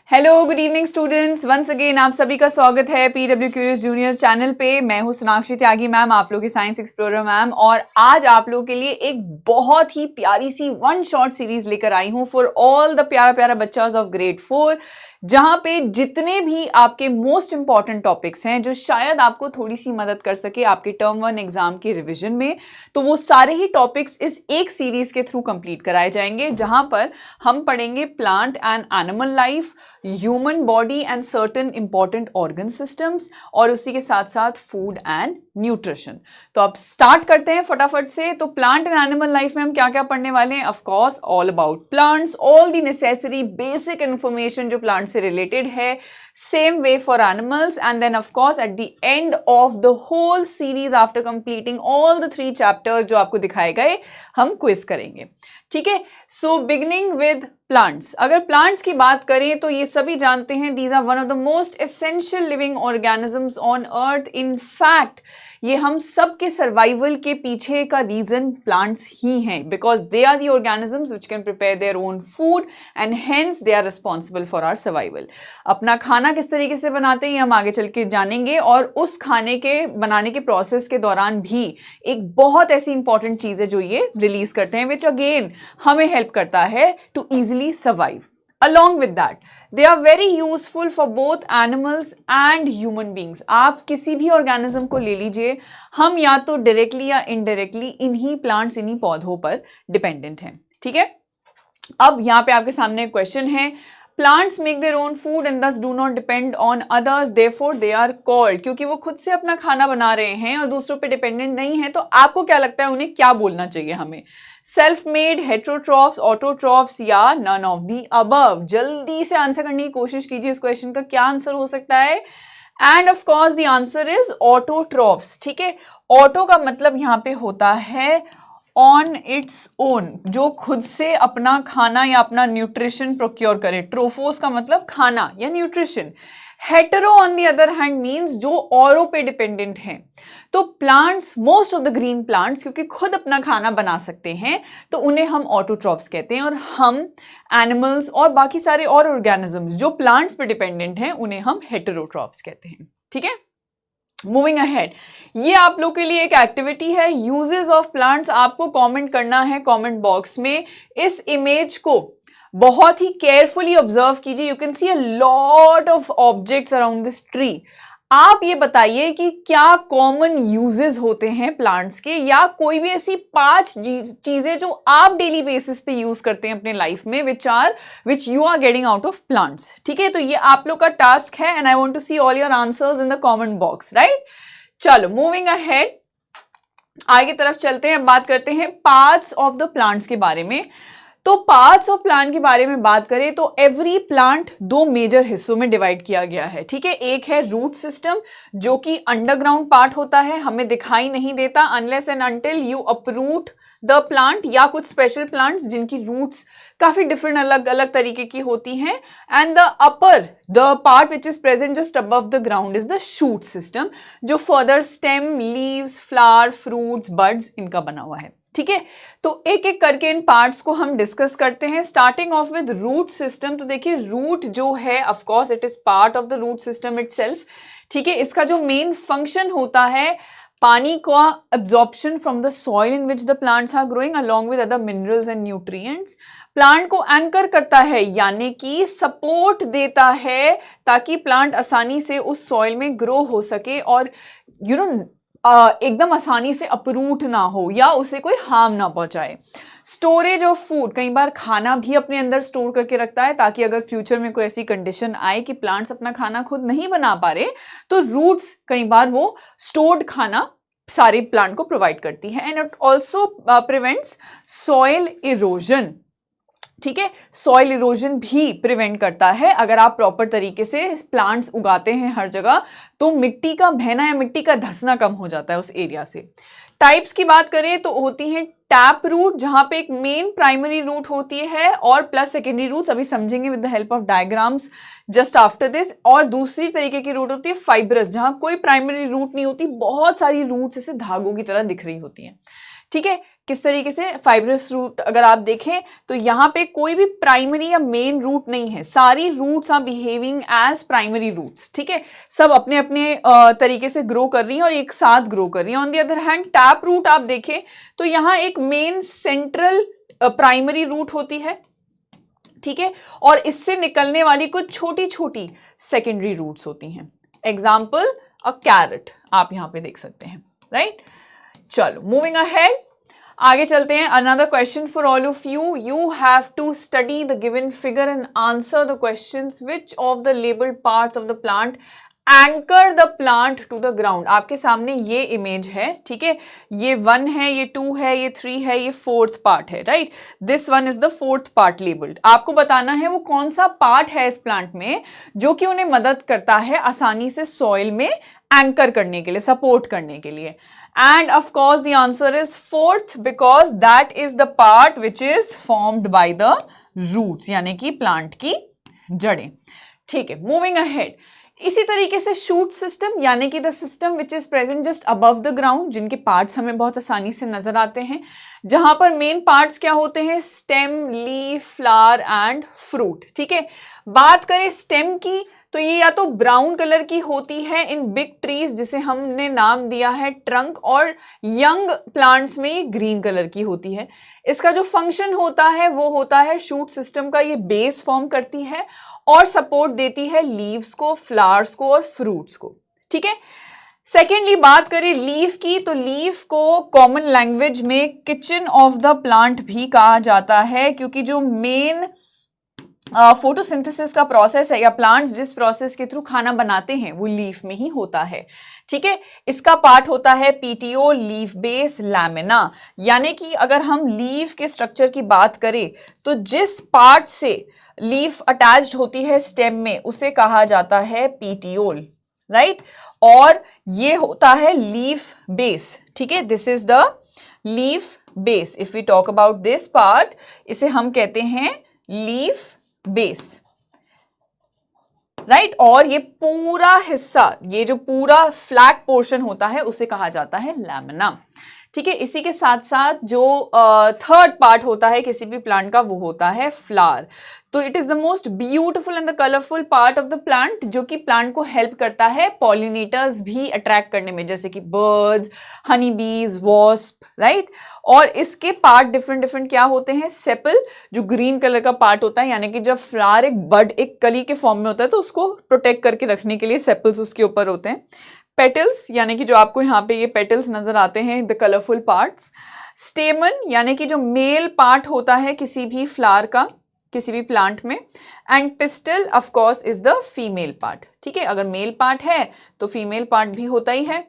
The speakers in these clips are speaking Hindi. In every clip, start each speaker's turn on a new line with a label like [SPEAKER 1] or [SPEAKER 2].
[SPEAKER 1] Hello good evening students, once again आप सभी का स्वागत है पीडब्ल्यू क्यूरियस जूनियर चैनल पे। मैं हूं सोनाक्षी त्यागी मैम, आप लोग की साइंस एक्सप्लोरर मैम, और आज आप लोगों के लिए एक बहुत ही प्यारी सी वन शॉट सीरीज लेकर आई हूं फॉर ऑल द प्यारा प्यारा बच्चास ऑफ ग्रेड 4, जहां पे जितने भी आपके मोस्ट इंपॉर्टेंट टॉपिक्स हैं जो शायद आपको थोड़ी सी मदद कर सके आपके टर्म 1 एग्जाम के रिविजन में, तो वो सारे ही टॉपिक्स इस एक सीरीज के थ्रू कंप्लीट कराए जाएंगे, जहां पर हम पढ़ेंगे plant and animal life, human body and certain important organ systems, और उसी के साथ साथ फूड एंड न्यूट्रिशन। तो अब स्टार्ट करते हैं फटाफट से। तो प्लांट एंड एनिमल लाइफ में हम क्या क्या पढ़ने वाले हैं? Of course all about plants, all the necessary basic information जो प्लांट से रिलेटेड है, same way for animals, and then of course at the end of the whole series after completing all the 3 chapters जो आपको दिखाए गए, हम क्विज करेंगे। ठीक है, सो बिगिनिंग विद प्लांट्स। अगर प्लांट्स की बात करें तो ये सभी जानते हैं these are one of the most essential living organisms on earth. In fact ये हम सब के सर्वाइवल के पीछे का रीजन प्लांट्स ही हैं, because they are the organisms which can prepare their own food and hence they are responsible for our survival. अपना खाना किस तरीके से बनाते हैं हम आगे चल के जानेंगे, और उस खाने के बनाने के प्रोसेस के दौरान भी एक बहुत ऐसी इंपॉर्टेंट चीज है जो ये रिलीज करते हैं, विच अगेन हमें हेल्प करता है to easily survive. Along with that, they are very useful for both animals and human beings. आप किसी भी ऑर्गेनिज्म को ले लीजिए, हम या तो डायरेक्टली या इनडायरेक्टली इन्हीं प्लांट्स, इन्हीं पौधों पर डिपेंडेंट हैं। ठीक है, अब यहाँ पे आपके सामने क्वेश्चन है, plants make their own food and thus do not depend on others, therefore they are called. क्योंकि वो खुद से अपना खाना बना रहे हैं और दूसरों पे डिपेंडेंट नहीं है, तो आपको क्या लगता है उन्हें क्या बोलना चाहिए हमें? सेल्फ मेड, हेट्रोट्रॉफ्स, ऑटोट्रॉफ्स, या नन ऑफ दी अबव? जल्दी से आंसर करने की कोशिश कीजिए इस क्वेश्चन का, क्या आंसर हो सकता है? And of course the answer is autotrophs. ठीक है, ऑटो का मतलब यहाँ पे होता है ऑन इट्स ओन, जो खुद से अपना खाना या अपना न्यूट्रिशन प्रोक्योर करे। ट्रोफोस का मतलब खाना या nutrition. Hetero on the other hand means जो औरों पे डिपेंडेंट हैं। तो plants, most of the green plants, क्योंकि खुद अपना खाना बना सकते हैं, तो उन्हें हम ऑटोट्रॉफ्स कहते हैं, और हम एनिमल्स और बाकी सारे और ऑर्गेनिजम्स जो प्लांट्स पे डिपेंडेंट हैं उन्हें हम हेटेरोट्रॉफ्स कहते हैं। ठीक है, मूविंग अहेड, ये आप लोग के लिए एक एक्टिविटी है, यूजेस ऑफ प्लांट्स। आपको कमेंट करना है कमेंट बॉक्स में। इस इमेज को बहुत ही केयरफुली ऑब्जर्व कीजिए। You can C a lot of objects around this tree. आप ये बताइए कि क्या कॉमन यूजेस होते हैं प्लांट्स के, या कोई भी ऐसी 5 चीजें जो आप डेली बेसिस पे यूज करते हैं अपने लाइफ में, which you are getting out of plants. ठीक है, तो ये आप लोग का टास्क है, and I want to see all your answers in the comment box, right? चलो, मूविंग अहेड, आगे तरफ चलते हैं। अब बात करते हैं पार्ट्स ऑफ द प्लांट्स के बारे में। तो पार्ट्स ऑफ प्लांट के बारे में बात करें तो एवरी प्लांट 2 मेजर हिस्सों में डिवाइड किया गया है। ठीक है, एक है रूट सिस्टम, जो कि अंडरग्राउंड पार्ट होता है, हमें दिखाई नहीं देता unless and until you uproot the plant, या कुछ स्पेशल प्लांट्स जिनकी रूट्स काफी डिफरेंट, अलग अलग तरीके की होती हैं। And the upper, the part which is present just above the ground is the shoot system, जो further stem, leaves, flower, fruits, buds इनका बना हुआ है। ठीक है, तो एक एक करके इन पार्ट्स को हम डिस्कस करते हैं, starting off with root system. तो देखिए, रूट जो है, of course it is part of the root system itself. ठीक है, इसका जो मेन फंक्शन होता है, पानी का absorption from the soil in which the plants are growing along with other minerals and nutrients. Plant को एंकर करता है, यानी कि सपोर्ट देता है, ताकि प्लांट आसानी से उस सॉइल में ग्रो हो सके और एकदम आसानी से अपरूट ना हो या उसे कोई हार्म ना पहुंचाए। स्टोरेज ऑफ फूड, कई बार खाना भी अपने अंदर स्टोर करके रखता है, ताकि अगर फ्यूचर में कोई ऐसी कंडीशन आए कि प्लांट्स अपना खाना खुद नहीं बना पा रहे, तो रूट्स कई बार वो स्टोर्ड खाना सारे प्लांट को प्रोवाइड करती है। And it also prevents soil erosion. ठीक है, सॉइल इरोजन भी प्रिवेंट करता है। अगर आप प्रॉपर तरीके से प्लांट्स उगाते हैं हर जगह, तो मिट्टी का बहना या मिट्टी का धंसना कम हो जाता है उस एरिया से। टाइप्स की बात करें तो होती हैं टैप रूट, जहां पे एक मेन प्राइमरी रूट होती है और प्लस सेकेंडरी रूट्स, अभी समझेंगे with the help of diagrams just after this. और दूसरी तरीके की रूट होती है फाइब्रस, जहां कोई प्राइमरी रूट नहीं होती, बहुत सारी रूट्स ऐसे धागों की तरह दिख रही होती हैं। ठीक है, किस तरीके से, फाइब्रस रूट अगर आप देखें तो यहाँ पे कोई भी प्राइमरी या मेन रूट नहीं है, सारी roots are behaving as primary roots, ठीक है, सब अपने अपने तरीके से ग्रो कर रही हैं और एक साथ ग्रो कर रही हैं। On the other hand tap root आप देखें तो यहाँ एक मेन सेंट्रल प्राइमरी रूट होती है, ठीक है, और इससे निकलने वाली कुछ छोटी छोटी सेकेंडरी रूट्स होती हैं। एग्जाम्पल अ कैरेट आप यहां पे देख सकते हैं, राइट। चलो मूविंग अहेड, आगे चलते हैं। Another question for all of you, you have to study the given figure and answer the questions which of the labelled parts of the plant anchor the plant to the ground. आपके सामने ये इमेज है, ठीक है, ये 1 है, ये 2 है, ये 3 है, ये 4th पार्ट है, right. This one is the 4th part labelled. आपको बताना है वो कौन सा पार्ट है इस प्लांट में जो कि उन्हें मदद करता है आसानी से सॉइल में एंकर करने के लिए, सपोर्ट करने के लिए। And of course the answer is 4th because that is the part which is formed by the roots, यानी कि प्लांट की जड़ें, ठीक है। मूविंग अहेड, इसी तरीके से शूट सिस्टम यानी कि the system which is present just above the ground, जिनके पार्ट्स हमें बहुत आसानी से नजर आते हैं, जहां पर मेन पार्ट्स क्या होते हैं, stem, leaf, flower and fruit, ठीक है। बात करें स्टेम की तो ये या तो ब्राउन कलर की होती है इन बिग ट्रीज जिसे हमने नाम दिया है ट्रंक, और यंग प्लांट्स में ये ग्रीन कलर की होती है। इसका जो फंक्शन होता है वो होता है शूट सिस्टम का, ये बेस फॉर्म करती है और सपोर्ट देती है लीव्स को, फ्लावर्स को और फ्रूट्स को, ठीक है। सेकेंडली बात करें लीफ की तो लीफ को कॉमन लैंग्वेज में किचन ऑफ द प्लांट भी कहा जाता है, क्योंकि जो मेन फोटोसिंथेसिस का प्रोसेस है या प्लांट्स जिस प्रोसेस के थ्रू खाना बनाते हैं वो लीफ में ही होता है, ठीक है। इसका पार्ट होता है पीटीओ, लीफ बेस, लैमिना। यानी कि अगर हम लीफ के स्ट्रक्चर की बात करें तो जिस पार्ट से लीफ अटैच्ड होती है स्टेम में उसे कहा जाता है पीटियोल, राइट। और ये होता है लीफ बेस, ठीक है, this is the leaf base. If we talk about this part, इसे हम कहते हैं लीफ बेस, राइट। और ये पूरा हिस्सा, ये जो पूरा फ्लैट पोर्शन होता है उसे कहा जाता है लैमिना, ठीक है। इसी के साथ साथ जो थर्ड पार्ट होता है किसी भी प्लांट का वो होता है फ्लावर। तो it is the most beautiful and the colourful part of the plant, जो कि प्लांट को हेल्प करता है पॉलिनेटर्स भी अट्रैक्ट करने में, जैसे कि बर्ड्स, हनी बीज, वॉस्प, राइट। और इसके पार्ट डिफरेंट डिफरेंट क्या होते हैं, सेपल जो ग्रीन कलर का पार्ट होता है, यानी कि जब फ्लावर एक बड, एक कली के फॉर्म में होता है तो उसको प्रोटेक्ट करके रखने के लिए सेपल्स उसके ऊपर होते हैं। पेटल्स यानी कि जो आपको यहाँ पे ये पेटल्स नजर आते हैं, द कलरफुल पार्ट्स। स्टेमन यानी कि जो मेल पार्ट होता है किसी भी फ्लावर का, किसी भी प्लांट में। And pistol of course is the female part, ठीक है। अगर मेल पार्ट है तो फीमेल पार्ट भी होता ही है,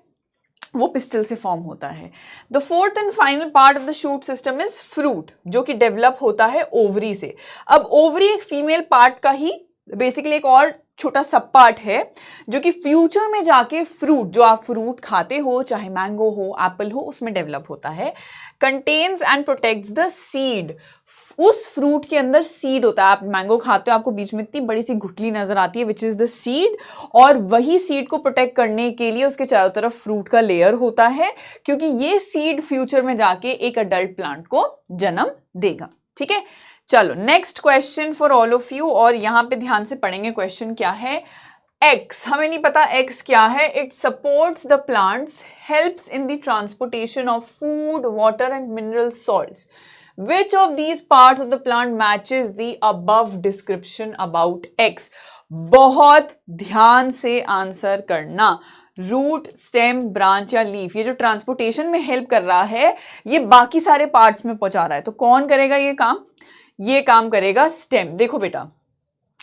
[SPEAKER 1] वो पिस्टल से फॉर्म होता है। The fourth and final part of the shoot system is fruit, जो कि डेवलप होता है ओवरी से। अब ओवरी एक फीमेल पार्ट का ही बेसिकली एक और छोटा सब पार्ट है, जो कि फ्यूचर में जाके फ्रूट, जो आप फ्रूट खाते हो, चाहे मैंगो हो, एप्पल हो, उसमें डेवलप होता है। Contains and protects the seed, उस फ्रूट के अंदर सीड होता है। आप मैंगो खाते हो, आपको बीच में इतनी बड़ी सी गुठली नजर आती है विच इज द सीड, और वही सीड को प्रोटेक्ट करने के लिए उसके चारों तरफ फ्रूट का लेयर होता है, क्योंकि ये सीड फ्यूचर में जाके एक अडल्ट प्लांट को जन्म देगा, ठीक है। चलो next question for all of you, और यहां पे ध्यान से पढ़ेंगे क्वेश्चन क्या है। एक्स, हमें नहीं पता एक्स क्या है। It supports the plants, helps in the transportation of food, water and mineral salts. Which of these parts of the plant matches the above description about X? बहुत ध्यान से आंसर करना। रूट, स्टेम, ब्रांच या लीफ, ये जो ट्रांसपोर्टेशन में हेल्प कर रहा है ये बाकी सारे पार्ट्स में पहुंचा रहा है, तो कौन करेगा ये काम? ये काम करेगा स्टेम। देखो बेटा,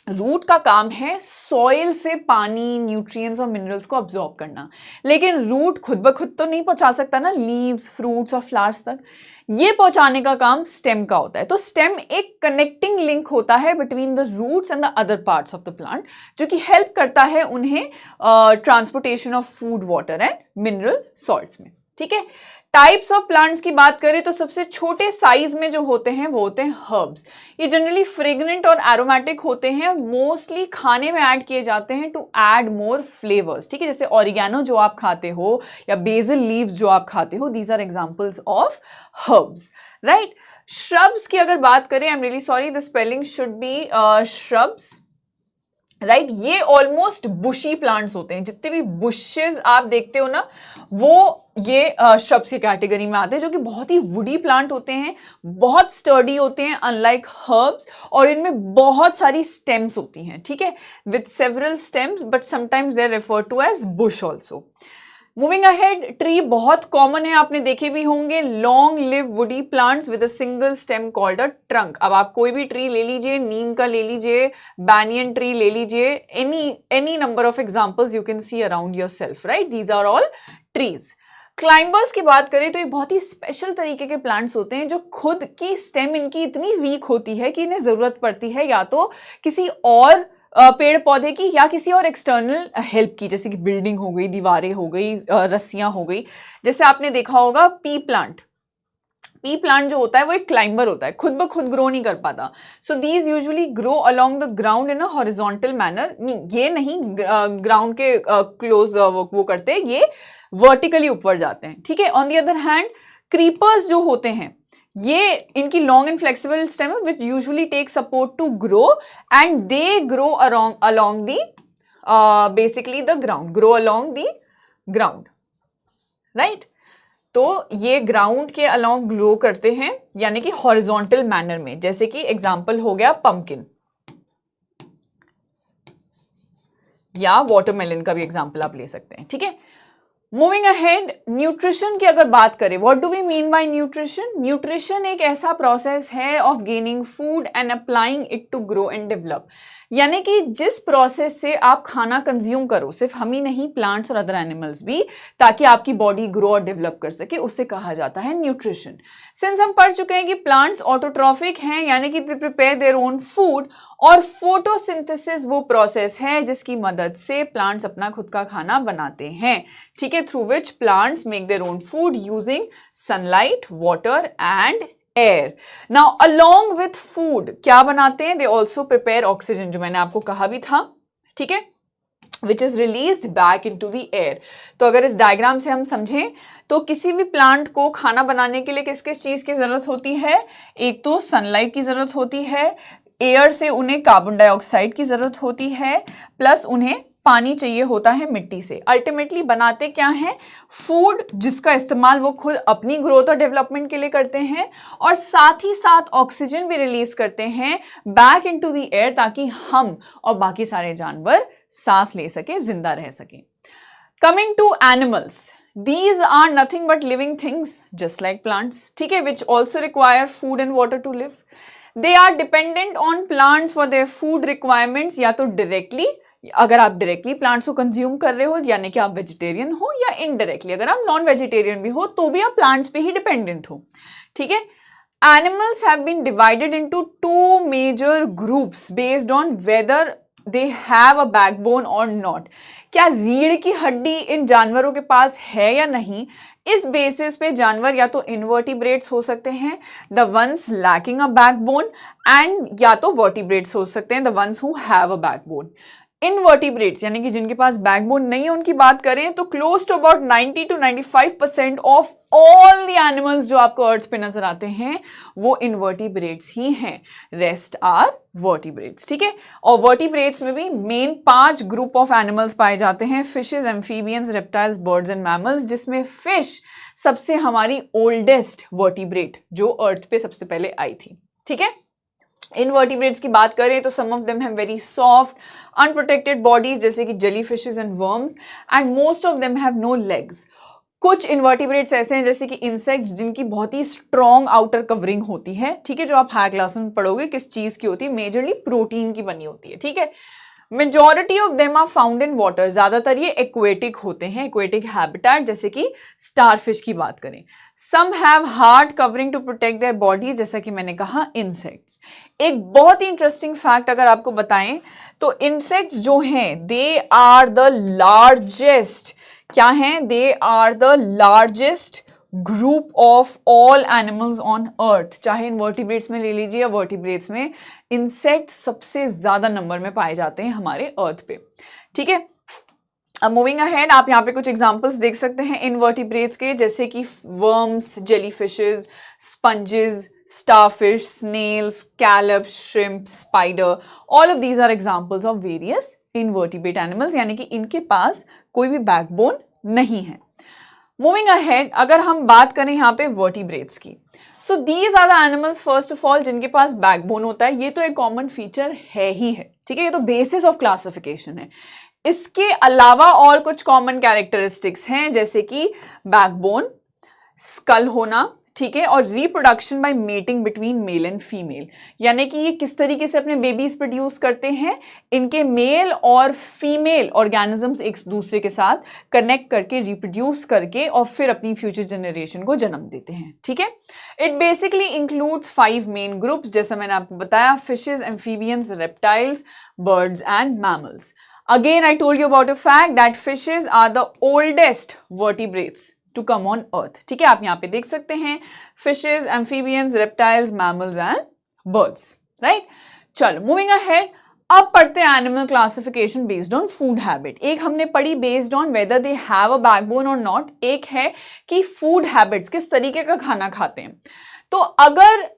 [SPEAKER 1] रूट का काम है सॉइल से पानी, न्यूट्रिएंट्स और मिनरल्स को अब्सॉर्ब करना, लेकिन रूट खुद ब खुद तो नहीं पहुंचा सकता ना लीव्स, फ्रूट्स और फ्लावर्स तक। ये पहुंचाने का काम स्टेम का होता है। तो स्टेम एक कनेक्टिंग लिंक होता है between the roots and the other parts of the plant, जो कि हेल्प करता है उन्हें transportation of food, water and mineral salts में, ठीक है। टाइप्स ऑफ प्लांट्स की बात करें तो सबसे छोटे साइज में जो होते हैं वो होते हैं हर्ब्स। ये जनरली फ्रेग्रेंट और एरोमेटिक होते हैं, मोस्टली खाने में ऐड किए जाते हैं टू ऐड मोर फ्लेवर्स, ठीक है, जैसे ऑरिगेनो जो आप खाते हो या बेसिल लीव्स जो आप खाते हो, these are examples of herbs, right. Shrubs की अगर बात करें, I am really sorry the spelling should be shrubs, right. ये ऑलमोस्ट बुशी प्लांट्स होते हैं, जितने भी बुशेस आप देखते हो ना वो ये श्रब्स की कैटेगरी में आते हैं, जो कि बहुत ही वुडी प्लांट होते हैं, बहुत स्टर्डी होते हैं अनलाइक हर्ब्स, और इनमें बहुत सारी स्टेम्स होती हैं, ठीक है, with several stems, but sometimes they are referred to as bush also. Moving ahead, tree बहुत कॉमन है, आपने देखे भी होंगे, long live woody plants with a single stem called a trunk. अब आप कोई भी ट्री ले लीजिए, नीम का ले लीजिए, बैनियन ट्री ले लीजिए, any number of examples you can see around yourself, right, these are all trees. Climbers की बात करें तो ये बहुत ही स्पेशल तरीके के प्लांट्स होते हैं, जो खुद की स्टेम इनकी इतनी वीक होती है कि इन्हें जरूरत पड़ती है या तो किसी और पेड़ पौधे की या किसी और एक्सटर्नल हेल्प की, जैसे कि बिल्डिंग हो गई, दीवारें हो गई, रस्सियां हो गई। जैसे आपने देखा होगा पी प्लांट जो होता है वो एक क्लाइंबर होता है, खुद ब खुद ग्रो नहीं कर पाता। So these usually grow along the ground in a horizontal manner. ये नहीं ग्राउंड के क्लोज वो करते, ये वर्टिकली ऊपर जाते हैं, ठीक है। On the other hand creepers जो होते हैं, ये इनकी long and flexible stem which usually take support to grow, and they grow along the basically the ground, grow along the ground, right. तो ये ग्राउंड के अलोंग ग्रो करते हैं, यानी कि हॉरिजॉन्टल मैनर में, जैसे कि एग्जांपल हो गया पंपकिन, या वाटरमेलन का भी एग्जांपल आप ले सकते हैं, ठीक है। मूविंग अहेड, न्यूट्रिशन की अगर बात करें, what do we mean by nutrition? Nutrition एक ऐसा प्रोसेस है of gaining food and applying it to grow and develop, यानी कि जिस प्रोसेस से आप खाना कंज्यूम करो, सिर्फ हम ही नहीं, प्लांट्स और अदर एनिमल्स भी, ताकि आपकी बॉडी ग्रो और डेवलप कर सके, उससे कहा जाता है न्यूट्रिशन। सिंस हम पढ़ चुके हैं कि प्लांट्स ऑटोट्रॉफिक हैं, यानी कि they prepare their own food, और फोटोसिंथेसिस वो प्रोसेस है जिसकी मदद से प्लांट्स अपना खुद का खाना बनाते हैं, ठीक है, through which plants make their own food using sunlight, water and air. Now along with food क्या बनाते हैं? दे ऑल्सो प्रिपेयर ऑक्सीजन, जो मैंने आपको कहा भी था, ठीक है, which is released back into the air. तो अगर इस डायग्राम से हम समझें तो किसी भी प्लांट को खाना बनाने के लिए किस किस चीज की जरूरत होती है? एक तो सनलाइट की जरूरत होती है, एयर से उन्हें कार्बन डाइऑक्साइड की जरूरत होती है, प्लस उन्हें पानी चाहिए होता है मिट्टी से। अल्टीमेटली बनाते क्या है? फूड, जिसका इस्तेमाल वो खुद अपनी ग्रोथ और डेवलपमेंट के लिए करते हैं, और साथ ही साथ ऑक्सीजन भी रिलीज करते हैं बैक इनटू द एयर, ताकि हम और बाकी सारे जानवर सांस ले सके, जिंदा रह सके। Coming to animals, these are nothing but living things just like plants, ठीक है, which also require food and water to live. They are dependent on plants for their food requirements, या तो directly, अगर आप डायरेक्टली प्लांट्स को कंज्यूम कर रहे हो यानी कि आप वेजिटेरियन हो, या इनडायरेक्टली अगर आप नॉन वेजिटेरियन भी हो तो भी आप प्लांट्स पे ही डिपेंडेंट हो, ठीक है। Animals have been divided into two major groups based on whether they have a backbone और नॉट। क्या रीढ़ की हड्डी इन जानवरों के पास है या नहीं, इस बेसिस पे जानवर या तो इनवर्टिब्रेट्स हो सकते हैं, the ones lacking a backbone, and या तो वर्टिब्रेट्स हो सकते हैं, the ones who have a backbone. Invertebrates यानी कि जिनके पास बैकबोन नहीं है उनकी बात करें तो close to about 90 to 95% of all the animals जो आपको अर्थ पे नजर आते हैं वो इनवर्टिब्रेट्स ही हैं, रेस्ट आर वर्टिब्रेट्स, ठीक है। और वर्टिब्रेट्स में भी मेन 5 ग्रुप ऑफ एनिमल्स पाए जाते हैं, fishes, amphibians, reptiles, birds and mammals, जिसमें फिश सबसे हमारी ओल्डेस्ट वर्टिब्रेट जो अर्थ पे सबसे पहले आई थी, ठीक है। इनवर्टिब्रेट्स की बात करें तो some of them have very soft unprotected bodies, जैसे कि jelly fishes and worms, and most of them have no legs. कुछ इनवर्टिब्रेट्स ऐसे हैं जैसे कि इंसेक्ट्स, जिनकी बहुत ही स्ट्रॉन्ग आउटर कवरिंग होती है, ठीक है, जो आप हायर क्लास में पढ़ोगे किस चीज की होती है, मेजरली प्रोटीन की बनी होती है, ठीक है। Majority of them are found in water, ज्यादातर ये एक्वेटिक होते हैं, एक्वेटिक हैबिटेट, जैसे कि स्टारफिश की बात करें। Some have hard covering to protect their body, जैसा कि मैंने कहा इंसेक्ट्स। एक बहुत ही इंटरेस्टिंग फैक्ट अगर आपको बताएं तो इंसेक्ट्स जो हैं दे आर द लार्जेस्ट, क्या हैं? They are the largest group of all animals on earth, चाहे इनवर्टिब्रेट्स में ले लीजिए या वर्टिब्रेट्स में, इंसेक्ट्स सबसे ज्यादा नंबर में पाए जाते हैं हमारे अर्थ पे। ठीक है, अब मूविंग अहेड, आप यहाँ पे कुछ एग्जांपल्स देख सकते हैं इनवर्टिब्रेट्स के, जैसे कि worms, jellyfishes, sponges, starfish, snails, scallops, shrimp, spider, all of these are examples of various invertebrate animals, यानी कि इनके पास कोई भी बैकबोन नहीं है। मूविंग अहेड, अगर हम बात करें यहाँ पे वर्टिब्रेट्स की, so these are the animals first of all जिनके पास बैकबोन होता है। ये तो एक कॉमन फीचर है ही है, ठीक है, ये तो बेसिस ऑफ क्लासिफिकेशन है। इसके अलावा और कुछ कॉमन कैरेक्टरिस्टिक्स हैं, जैसे कि बैकबोन, स्कल होना, ठीक है, और reproduction by mating between male and female, यानी कि ये किस तरीके से अपने बेबीज प्रोड्यूस करते हैं, इनके मेल और फीमेल ऑर्गेनिजम्स एक दूसरे के साथ कनेक्ट करके, रिप्रोड्यूस करके, और फिर अपनी फ्यूचर जनरेशन को जन्म देते हैं। ठीक है, it basically includes 5 main groups, जैसा मैंने आपको बताया, fishes, amphibians, reptiles, birds and mammals. Again, I told you about a fact that fishes are the oldest vertebrates to come on earth. ठीक है, आप यहाँ पे देख सकते हैं fishes, amphibians, reptiles, mammals and birds. Right? चलो, moving ahead. अब पढ़ते हैं animal classification based on food habit. एक हमने पढ़ी based on whether they have a backbone और नॉट, एक है कि फूड हैबिट्स, किस तरीके का खाना खाते हैं। तो अगर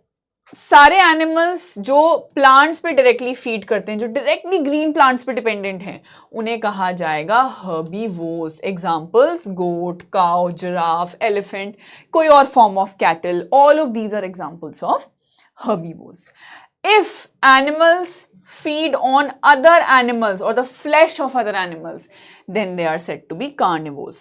[SPEAKER 1] सारे एनिमल्स जो प्लांट्स पे डायरेक्टली फीड करते हैं, जो डायरेक्टली ग्रीन प्लांट्स पे डिपेंडेंट हैं, उन्हें कहा जाएगा herbivores. Examples goat, cow, giraffe, elephant, कोई और form of cattle, all of these are examples of herbivores. If animals feed on other animals or the flesh of other animals, then they are said to be carnivores.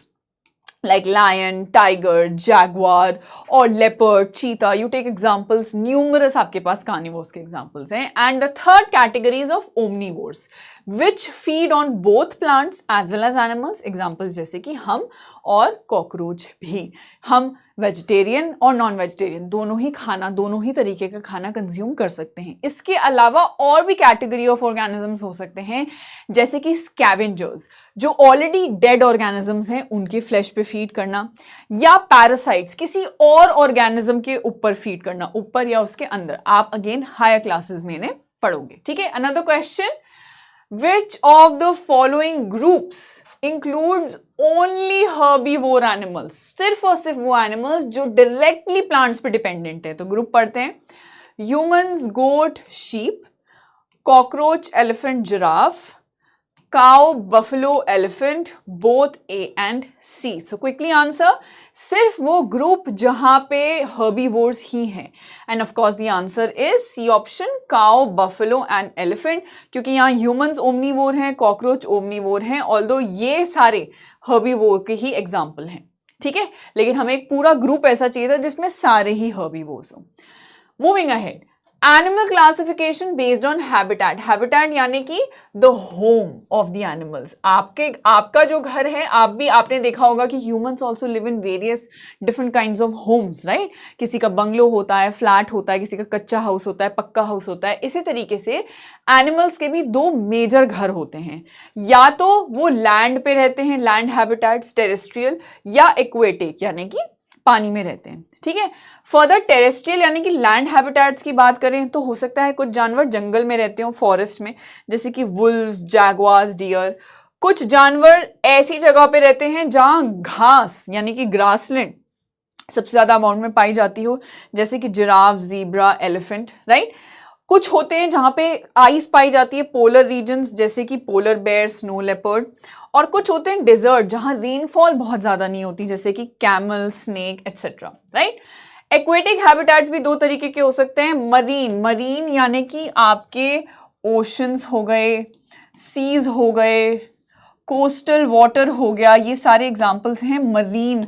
[SPEAKER 1] Like lion, tiger, jaguar or leopard, cheetah, you take examples, numerous आपके पास carnivores के examples हैं. And the third category is of omnivores, which feed on both plants as well as animals. Examples जैसे कि हम और cockroach भी. हम वेजिटेरियन और नॉन वेजिटेरियन दोनों ही तरीके का खाना कंज्यूम कर सकते हैं। इसके अलावा और भी कैटेगरी ऑफ ऑर्गेनिजम्स हो सकते हैं, जैसे कि स्कैवेंजर्स, जो ऑलरेडी डेड ऑर्गेनिजम्स हैं उनके फ्लैश पे फीड करना, या पैरासाइट्स, किसी और ऑर्गेनिज्म के ऊपर फीड करना, ऊपर या उसके अंदर। आप अगेन हायर क्लासेस में इन्हें पढ़ोगे। ठीक है, another question, which of the following groups includes only herbivore animals, सिर्फ और सिर्फ वो एनिमल्स जो डायरेक्टली प्लांट्स पे डिपेंडेंट है। तो ग्रुप पढ़ते हैं, humans, goat, sheep, cockroach, elephant, giraffe, cow, buffalo, elephant, both A and C. So quickly answer, सिर्फ वो ग्रुप जहां पे herbivores ही हैं, and of course the answer is C option, cow, buffalo and elephant, क्योंकि यहाँ humans omnivore हैं, cockroach omnivore हैं, although ये सारे herbivore के ही example हैं। ठीक है, लेकिन हमें एक पूरा ग्रुप ऐसा चाहिए था जिसमें सारे ही herbivores हों। Moving ahead, animal classification based on habitat. Habitat यानी कि the home of the animals. आपका जो घर है, आपने देखा होगा कि humans also live in various different kinds of homes, right. किसी का बंगलो होता है, फ्लैट होता है, किसी का कच्चा हाउस होता है, पक्का हाउस होता है। इसी तरीके से एनिमल्स के भी 2 मेजर घर होते हैं, या तो वो लैंड पे रहते हैं, लैंड हैबिटेट्स टेरेस्ट्रियल, या एक्वेटिक यानी कि पानी में रहते हैं। ठीक है, फर्दर टेरेस्ट्रियल यानी कि लैंड हैबिटेट्स की बात करें तो हो सकता है कुछ जानवर जंगल में रहते हो, फॉरेस्ट में, जैसे कि वुल्व्स, जैगवार्स, डियर। कुछ जानवर ऐसी जगह पे रहते हैं जहां घास यानी कि ग्रासलैंड सबसे ज्यादा अमाउंट में पाई जाती हो, जैसे कि जिराफ, ज़ीब्रा, एलिफेंट, राइट। कुछ होते हैं जहां पे आइस पाई जाती है, पोलर रीजन्स, जैसे कि पोलर बेयर, स्नो लेपर्ड। और कुछ होते हैं डेजर्ट, जहां रेनफॉल बहुत ज्यादा नहीं होती, जैसे कि camel, snake etcetera, right. Aquatic habitats भी 2 तरीके के हो सकते हैं, मरीन यानी कि आपके ओशंस हो गए, सीज हो गए, कोस्टल वाटर हो गया, ये सारे एग्जांपल्स हैं मरीन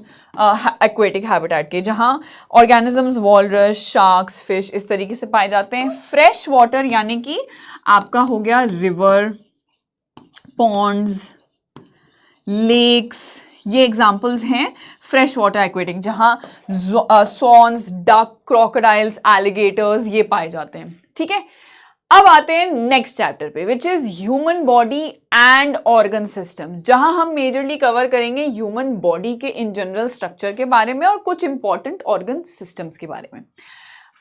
[SPEAKER 1] एक्वेटिक हैबिटेट के, जहां ऑर्गेनिजम्स, वॉलरस, शार्क्स, फिश इस तरीके से पाए जाते हैं। फ्रेश वाटर यानी कि आपका हो गया रिवर, पॉन्ड्स, लेक्स, ये एग्जांपल्स हैं फ्रेश वाटर एक्वेटिक, जहां स्वॉन्स, डक, क्रोकोडाइल्स, एलिगेटर्स ये पाए जाते हैं। ठीक है, अब आते हैं नेक्स्ट चैप्टर पे, which is human body and organ systems, जहां हम मेजरली कवर करेंगे ह्यूमन बॉडी के इन जनरल स्ट्रक्चर के बारे में और कुछ इंपॉर्टेंट ऑर्गन सिस्टम्स के बारे में।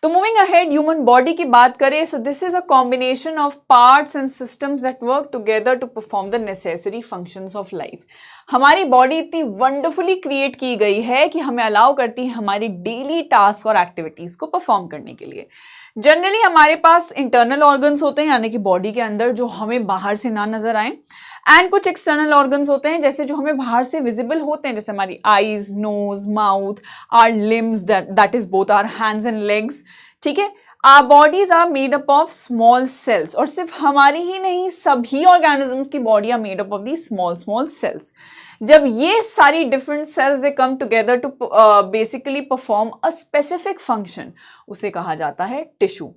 [SPEAKER 1] तो मूविंग अहेड, ह्यूमन बॉडी की बात करें, so this is a combination of parts and systems that work together to perform the necessary functions of life. हमारी बॉडी इतनी वंडरफुली क्रिएट की गई है कि हमें अलाउ करती है हमारी डेली टास्क और एक्टिविटीज को परफॉर्म करने के लिए। जनरली हमारे पास इंटरनल ऑर्गन्स होते हैं, यानी कि बॉडी के अंदर जो हमें बाहर से ना नजर आए, एंड कुछ एक्सटर्नल ऑर्गन्स होते हैं जैसे जो हमें बाहर से विजिबल होते हैं, जैसे हमारी eyes, nose, mouth, our limbs, that is both our hands and legs. ठीक है, our bodies are made up of small cells, और सिर्फ हमारी ही नहीं, सभी ऑर्गेनिजम्स की body are made up of the small small cells. जब ये सारी different cells they come together to basically perform a specific function, उसे कहा जाता है टिश्यू।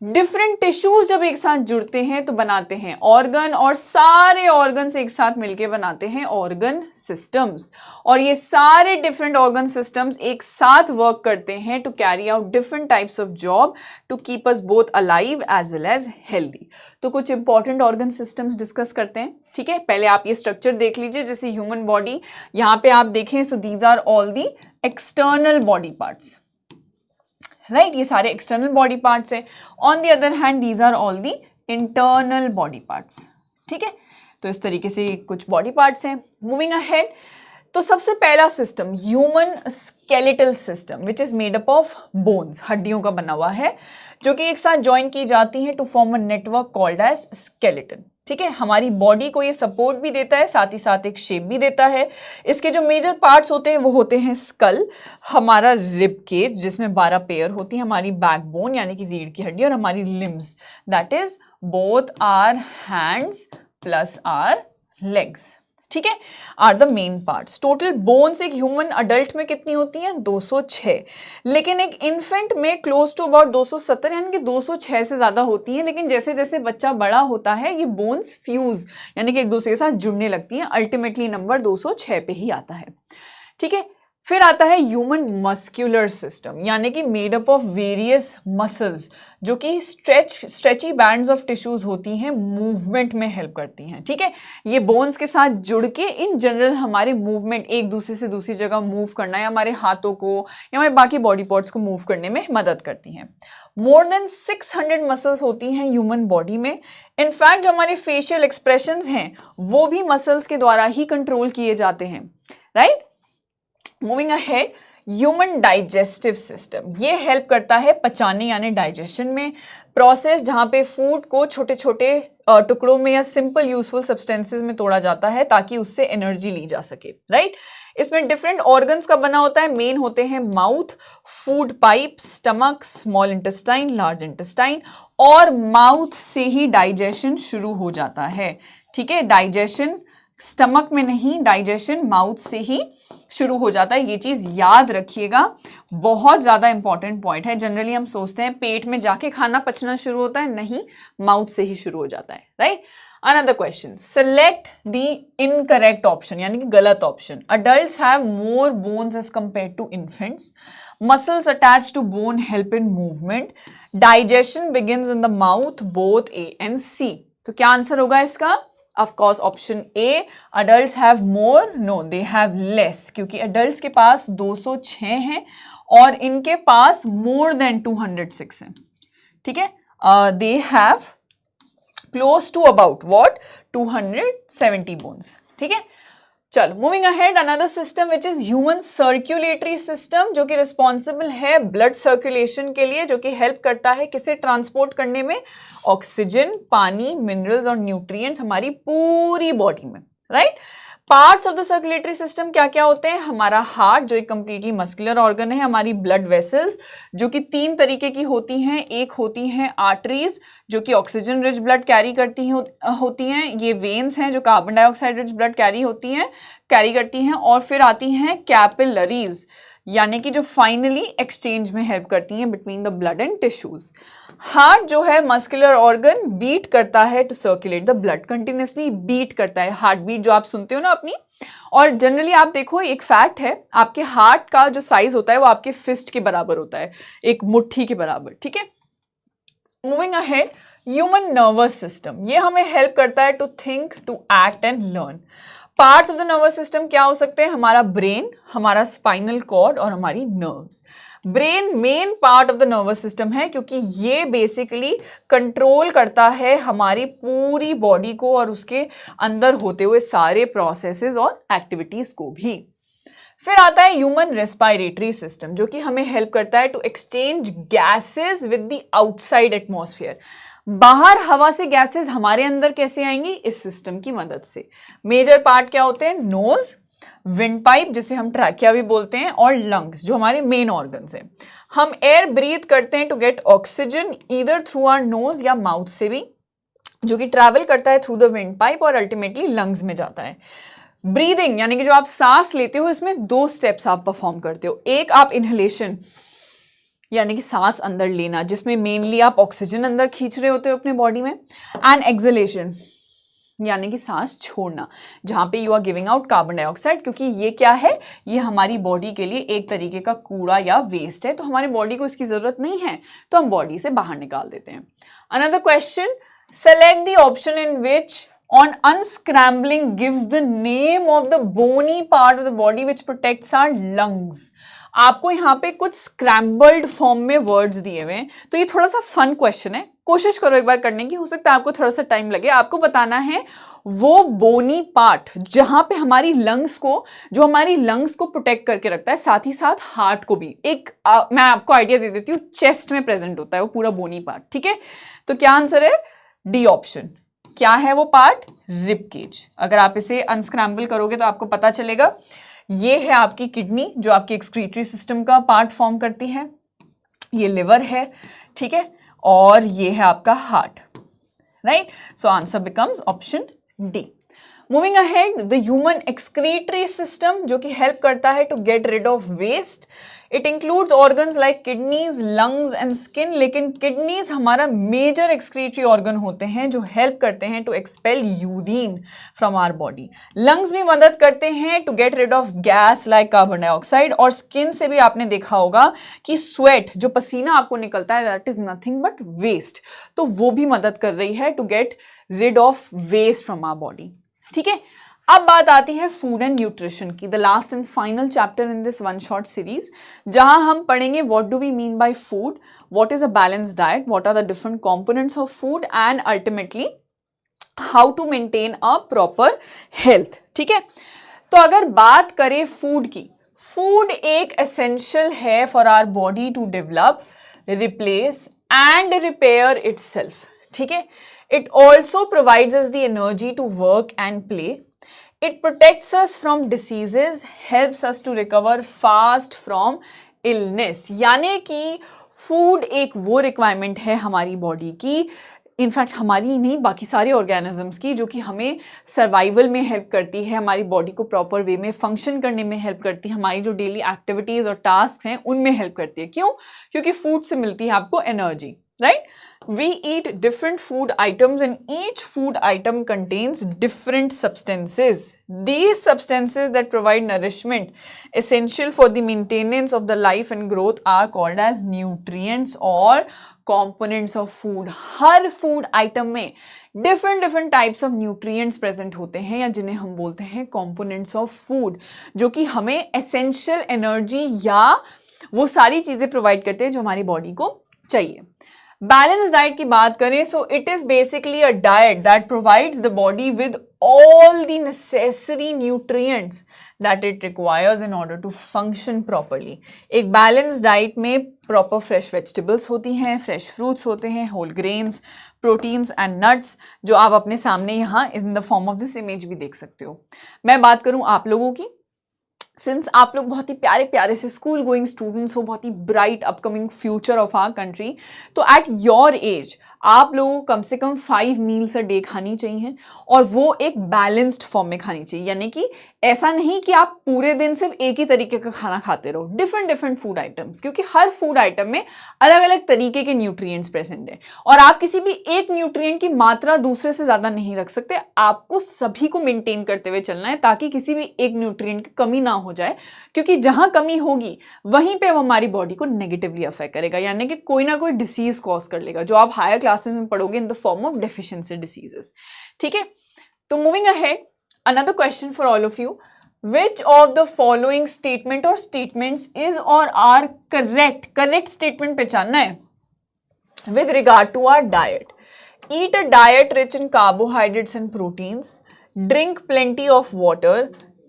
[SPEAKER 1] डिफरेंट टिश्यूज जब एक साथ जुड़ते हैं तो बनाते हैं ऑर्गन, और सारे ऑर्गन्स एक साथ मिलकर बनाते हैं ऑर्गन सिस्टम्स, और ये सारे डिफरेंट ऑर्गन सिस्टम्स एक साथ वर्क करते हैं to carry out different types of job to keep us both alive as well as healthy. तो कुछ इंपॉर्टेंट ऑर्गन सिस्टम्स डिस्कस करते हैं। ठीक है, पहले आप ये स्ट्रक्चर देख लीजिए, जैसे ह्यूमन बॉडी, यहाँ पे आप देखें, so these are all the external body parts, right, ये सारे एक्सटर्नल बॉडी पार्ट्स हैं। On the other hand these are all the internal body parts. ठीक है, तो इस तरीके से कुछ बॉडी पार्ट्स हैं। मूविंग अहेड, तो सबसे पहला system human skeletal system, which is made up of bones, हड्डियों का बना हुआ है, जो कि एक साथ ज्वाइन की जाती है to form a network called as skeleton. ठीक है, हमारी बॉडी को ये सपोर्ट भी देता है, साथ ही साथ एक शेप भी देता है। इसके जो मेजर पार्ट्स होते हैं वो होते हैं स्कल, हमारा रिब केज जिसमें 12 पेयर होती है, हमारी बैकबोन यानी कि रीढ़ की हड्डी, और हमारी limbs, that is both our hands plus our legs. ठीक है, are the main parts. Total bones एक ह्यूमन अडल्ट में कितनी होती हैं? 206, लेकिन एक इन्फेंट में क्लोज टू अबाउट 270, यानी कि 206 से ज्यादा होती हैं। लेकिन जैसे जैसे बच्चा बड़ा होता है ये बोन्स फ्यूज यानी कि एक दूसरे के साथ जुड़ने लगती हैं, अल्टीमेटली नंबर 206 पे ही आता है। ठीक है, फिर आता है ह्यूमन मस्क्यूलर सिस्टम, यानी कि made up of various muscles, जो कि स्ट्रेची बैंड्स ऑफ टिश्यूज होती हैं, मूवमेंट में हेल्प करती हैं। ठीक है, ये बोन्स के साथ जुड़ के इन जनरल हमारे मूवमेंट, एक दूसरे से दूसरी जगह मूव करना, या हमारे हाथों को या हमारे बाकी बॉडी पार्ट्स को मूव करने में मदद करती हैं। मोर देन 600 मसल्स होती हैं ह्यूमन बॉडी में। इनफैक्ट जो हमारे फेशियल एक्सप्रेशंस हैं वो भी मसल्स के द्वारा ही कंट्रोल किए जाते हैं, right. Moving ahead, human digestive system, ये हेल्प करता है पचाने यानी डाइजेशन में, प्रोसेस जहाँ पे फूड को छोटे छोटे टुकड़ों में या सिंपल यूजफुल सब्सटेंसेस में तोड़ा जाता है ताकि उससे एनर्जी ली जा सके, राइट। इसमें डिफरेंट ऑर्गन्स का बना होता है, मेन होते हैं mouth, food pipe, stomach, small intestine, large intestine, और माउथ से ही डाइजेशन शुरू हो जाता है। ठीक है, डाइजेशन स्टमक में नहीं, डाइजेशन माउथ से ही शुरू हो जाता है, ये चीज याद रखिएगा, बहुत ज्यादा इंपॉर्टेंट पॉइंट है। जनरली हम सोचते हैं पेट में जाके खाना पचना शुरू होता है, नहीं, माउथ से ही शुरू हो जाता है, right. Another question, select the incorrect option, यानी कि गलत ऑप्शन। Adults have more bones as compare to infants, muscles attach to bone help in movement, digestion begins in the mouth, both a and c. तो क्या आंसर होगा इसका? Of course, option A, adults have more, no, they have less, क्योंकि adults के पास 206 हैं और इनके पास more than 206 हैं। ठीक है, they have close to about what 270 bones। ठीक है, चलो moving ahead, another system which is human circulatory system, जो कि रिस्पॉन्सिबल है ब्लड सर्कुलेशन के लिए, जो कि हेल्प करता है किसे ट्रांसपोर्ट करने में? ऑक्सीजन, पानी, मिनरल्स और न्यूट्रिएंट्स हमारी पूरी बॉडी में, right. Parts of the circulatory system क्या क्या होते हैं? हमारा हार्ट, जो एक कंप्लीटली मस्कुलर ऑर्गन है, हमारी ब्लड वेसल्स, जो कि 3 तरीके की होती हैं, एक होती हैं आर्टरीज, जो कि ऑक्सीजन रिच ब्लड कैरी करती होती हैं, ये वेन्स हैं जो carbon dioxide rich blood carry करती हैं, और फिर आती हैं कैपिलरीज, यानी कि जो फाइनली एक्सचेंज में हेल्प करती हैं between the blood and tissues. Heart जो है मस्कुलर ऑर्गन, बीट करता है to circulate the blood, continuously beat करता है, हार्ट बीट जो आप सुनते हो ना अपनी। और जनरली आप देखो, एक फैक्ट है, आपके हार्ट का जो साइज होता है वो आपके फिस्ट के बराबर होता है, एक मुट्ठी के बराबर। ठीक है, moving ahead, human nervous system, ये हमें हेल्प करता है to think, to act and learn. Parts of the nervous system क्या हो सकते हैं? हमारा ब्रेन, हमारा स्पाइनल कॉर्ड और हमारी nerves. Brain main part of the nervous system है क्योंकि ये बेसिकली कंट्रोल करता है हमारी पूरी बॉडी को और उसके अंदर होते हुए सारे प्रोसेसेस और एक्टिविटीज को भी। फिर आता है ह्यूमन रेस्पिरेटरी सिस्टम, जो कि हमें हेल्प करता है to exchange gases with the outside atmosphere. बाहर हवा से गैसेस हमारे अंदर कैसे आएंगी? इस सिस्टम की मदद से। मेजर पार्ट क्या होते हैं? नोज, विंड पाइप जिसे हम ट्रैकिया भी बोलते हैं, और लंग्स जो हमारे मेन ऑर्गन्स हैं। हम एयर ब्रीथ करते हैं to get oxygen either through our nose या माउथ से भी, जो कि ट्रैवल करता है थ्रू द विंड पाइप और अल्टीमेटली लंग्स में जाता है। ब्रीदिंग यानी कि जो आप सांस लेते हो, इसमें 2 स्टेप्स आप परफॉर्म करते हो। एक आप इनहेलेशन यानी कि सांस अंदर लेना, जिसमें मेनली आप ऑक्सीजन अंदर खींच रहे होते हो अपने बॉडी में, एंड एक्सहेलेशन यानी कि सांस छोड़ना, जहां पे you are giving out carbon dioxide, क्योंकि ये क्या है? ये हमारी बॉडी के लिए एक तरीके का कूड़ा या वेस्ट है, तो हमारी बॉडी को इसकी जरूरत नहीं है, तो हम बॉडी से बाहर निकाल देते हैं। Another question, select the option in which on unscrambling gives the name of the bony part of the body which protects our lungs। आपको यहाँ पे कुछ स्क्रैम्बल्ड फॉर्म में वर्ड्स दिए हुए हैं, तो ये थोड़ा सा फन क्वेश्चन है, कोशिश करो एक बार करने की, हो सकता है आपको थोड़ा सा टाइम लगे। आपको बताना है वो बोनी पार्ट जहां पे हमारी लंग्स को, जो हमारी लंग्स को प्रोटेक्ट करके रखता है, साथ ही साथ हार्ट को भी। मैं आपको आइडिया दे देती हूँ, चेस्ट में प्रेजेंट होता है वो पूरा बोनी पार्ट, ठीक है? तो क्या आंसर है? D option. क्या है वो पार्ट? Rib cage. अगर आप इसे अनस्क्रैम्बल करोगे तो आपको पता चलेगा, ये है आपकी किडनी जो आपकी एक्सक्रीटरी सिस्टम का पार्ट फॉर्म करती है, ये लिवर है, ठीक है, और ये है आपका heart, right? So answer becomes option D. Moving ahead, the human excretory system, जो कि हेल्प करता है to get rid of waste. It includes organs like kidneys, lungs and skin, लेकिन किडनीज हमारा मेजर एक्सक्रीटरी ऑर्गन होते हैं जो हेल्प करते हैं to expel urine from our body. Lungs भी मदद करते हैं to get rid of gas like carbon dioxide, और स्किन से भी आपने देखा होगा कि स्वेट, जो पसीना आपको निकलता है, that is nothing but waste, तो वो भी मदद कर रही है to get rid of waste from our body, ठीक है? अब बात आती है फूड एंड न्यूट्रिशन की, the last and final chapter in this one short series, जहां हम पढ़ेंगे what do we mean by food, what is a balanced diet, what are the different components of food, and ultimately how to maintain a proper health, ठीक है? तो अगर बात करें फूड की, फूड एक एसेंशियल है for our body to develop, replace and repair itself, ठीक है? It also provides us the energy to work and play. It protects us from diseases, helps us to recover fast from illness. यानी कि फूड एक वो रिक्वायरमेंट है हमारी बॉडी की, इनफैक्ट हमारी ही नहीं, बाकी सारे ऑर्गेनिजम्स की, जो कि हमें सर्वाइवल में हेल्प करती है, हमारी बॉडी को प्रॉपर वे में फंक्शन करने में हेल्प करती है, हमारी जो डेली एक्टिविटीज और टास्क हैं उनमें हेल्प करती है। क्यों? क्योंकि फूड से मिलती है आपको energy, right? We eat different food items and each food item contains different substances. These substances that provide nourishment essential for the maintenance of the life and growth are called as nutrients or components of food. Her food item में different types of nutrients present होते हैं, या जिन्हें हम बोलते हैं components of food, जो कि हमें essential energy या वो सारी चीजें प्रोवाइड करते हैं जो हमारी बॉडी को चाहिए। बैलेंस डाइट की बात करें, so it is basically a diet that provides the body with all the necessary nutrients that it requires in order to function properly. एक बैलेंस डाइट में प्रॉपर फ्रेश वेजिटेबल्स होती हैं, फ्रेश फ्रूट्स होते हैं, whole grains, proteins and nuts, जो आप अपने सामने यहाँ in the form of this image भी देख सकते हो। मैं बात करूँ आप लोगों की, सिंस आप लोग बहुत ही प्यारे प्यारे से स्कूल गोइंग स्टूडेंट्स हो, बहुत ही bright upcoming future of our country, तो एट योर एज आप लोगों को कम से कम 5 मील्स अ डे खानी चाहिए और वो एक बैलेंस्ड फॉर्म में खानी चाहिए, यानी कि ऐसा नहीं कि आप पूरे दिन सिर्फ एक ही तरीके का खाना खाते रहो, डिफरेंट डिफरेंट फूड आइटम्स, क्योंकि हर फूड आइटम में अलग अलग तरीके के न्यूट्रिएंट्स प्रेजेंट है और आप किसी भी एक न्यूट्रिएंट की मात्रा दूसरे से ज्यादा नहीं रख सकते। आपको सभी को मेंटेन करते हुए चलना है ताकि किसी भी एक न्यूट्रिएंट की कमी ना हो जाए, क्योंकि जहां कमी होगी वहीं पे वो हमारी बॉडी को नेगेटिवली अफेक्ट करेगा, यानी कि कोई ना कोई डिसीज कॉज कर लेगा, जो आप हायर क्लासेस में पढ़ोगे इन the form of deficiency diseases. ठीक है, तो moving ahead, another question for all of you. Which of the following statement or statements is or are correct? Correct statement पहचानना है with regard to our diet. Eat a diet rich in carbohydrates and proteins. Drink plenty of water.